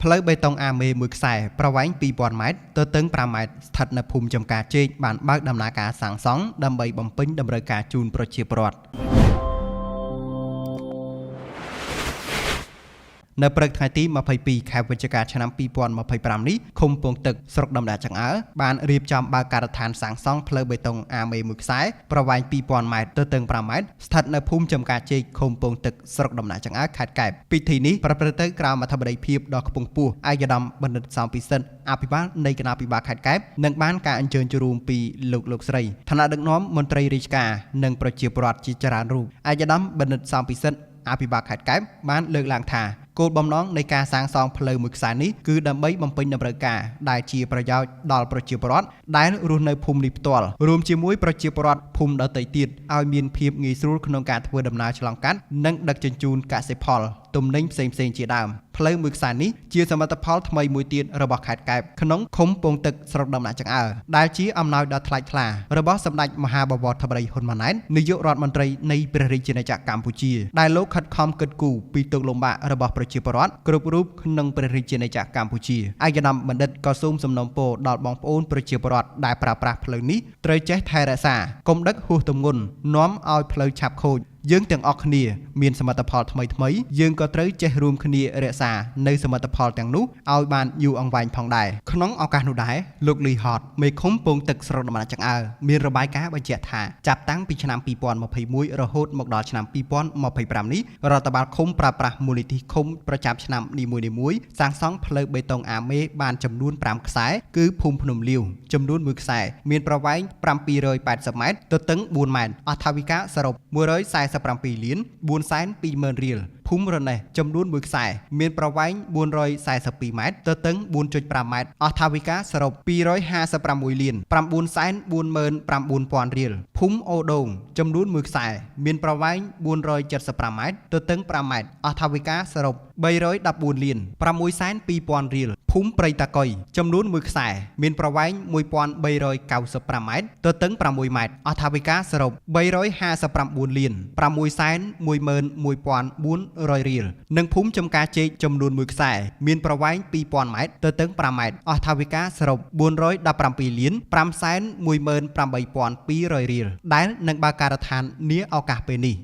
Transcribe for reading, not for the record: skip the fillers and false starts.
ផ្លូវបេតុងអាមេមួយខ្សែប្រវែង 2000 ម៉ែត្រទៅទិង 5 ម៉ែត្រស្ថិតនៅភូមិចំការជែកបានបើកដំណើរការសាងសង់ដើម្បីបំពេញតម្រូវការជូនប្រជាពលរដ្ឋនៅព្រឹកថ្ងៃទី22ខែវិច្ឆិកាឆ្នាំ2025នេះឃុំពងទឹកស្រុកដំណាចង្អើបានរៀបចំបើកការដ្ឋានសាងសង់ផ្លូវបេតុងអាមេមួយខ្សែប្រវែង 2000 ម៉ែត្រទៅទិង 5 ម៉ែត្រស្ថិតនៅភូមិចំការជែកឃុំពងទឹកស្រុកដំណាចង្អើខេត្តកែបពិធីនេះប្រព្រឹត្តទៅក្រោមអធិបតីភាពដ៏ខ្ពង់ខ្ពស់ឯកឧត្តមបណ្ឌិតសំពិសិដ្ឋអភិបាលនៃគណៈភិបាលខេត្តកែបនិងបានការអញ្ជើញចូលរួមពីលោកស្រីឋានៈដឹកនាំមន្ត្រីរាជការនិងប្រជាពលរដ្ឋជាច្រើនរូបឯកឧត្តមបណ្ឌិតសំពិសិដ្ឋអភិបាលខេត្តកែបបានលើកឡើងថាគោលបំណងនៃការសាងសង់ផ្លូវមួយខ្សែនេះគឺដើម្បីបំពេញតម្រូវការដែលជាប្រយោជន៍ដល់ប្រជាពលរដ្ឋដែលរស់នៅភូមិនេះផ្ទាល់រួមជាមួយប្រជាពលរដ្ឋភូមិដទៃទៀតឲ្យមានភាពងាយស្រួលក្នុងការធ្វើដំណើរឆ្លងកាត់និងដឹកជញ្ជូនកសិផលទំនិញផ្សេងៗជាដើមផ្លូវមួយខ្សែនេះជាសមិទ្ធផលថ្មីមួយទៀតរបស់ខេត្តកែបក្នុងឃុំពងទឹកស្រុកដំណាចង្អើដែលជាអំណោយដ៏ថ្លៃថ្លារបស់សម្ដេចមហាបវរធិបតីហ៊ុនម៉ាណែតនាយករដ្ឋមន្ត្រីនៃព្រះរាជាណាចក្រកម្ពុជាដែលលោកខិតខំគិតគូរពីទុក្ខលំបាករបស់ប្រជាពលរដ្ឋគ្រប់រូបក្នុងព្រះរាជាណាចក្រកម្ពុជាឯកឧត្តមបណ្ឌិតក៏សូមសំណូមពរដល់បងប្អូនប្រជាពលរដ្ឋដែលប្រើប្រាស់ផ្លូវនេះត្រូវចេះថែរក្សាកុំដឹកហួសទម្ងន់នាំឲ្យផ្លូវឆាប់ខូចយើងទាំងអស់គ្នាមានសមិទ្ធផលថ្មីយើងក៏ត្រូវចេះរួមគ្នារក្សានៅសមិទ្ធផលទាំងនោះឲ្យបានយូរអង្វែងផងដែរក្នុងឱកាសនោះដែរលោកលីហតមេឃុំពងទឹកស្រុកដំណាចង្អើមានរបាយការណ៍បញ្ជាក់ថាចាប់តាំងពីឆ្នាំ2021រហូតមកដល់ឆ្នាំ2025នេះរដ្ឋបាលឃុំប្រើប្រាស់មូលនិធិឃុំប្រចាំឆ្នាំនីមួយៗសាងសង់ផ្លូវបេតុងអាមេបានចំនួន5ខ្សែគឺភូមិភ្នំលាវចំនួន1ខ្សែមានប្រវែង780ម៉ែត្រទៅទិង4ម៉ែត្រអត្ថវិកាសរុប147លាន420,000រៀលភូមិរណេះចំនួន1ខ្សែមានប្រវែង442ម៉ែត្រទៅទិង 4.5 ម៉ែត្រអត្ថវិកាសរុប256លាន949,900រៀលភូមិអូដូងចំនួន1ខ្សែមានប្រវែង475ម៉ែត្រទៅទិង 5 ម៉ែត្រអត្ថវិកាសរុប314លាន620,000រៀលភូមិព្រៃតាកុយចំនួន1ខ្សែមានប្រវែង1395ម៉ែត្រទៅទិង 6 ម៉ែត្រអត្ថវិកាសរុប359លាន611,400រៀលនិងភូមិចំការជែកចំនួន1ខ្សែមានប្រវែង 2000 ម៉ែត្រទៅទិង 5 ម៉ែត្រអត្ថវិកាសរុប417លាន518,200រៀលដែលនឹងបើកការដ្ឋាននាឱកាសពេលនេះ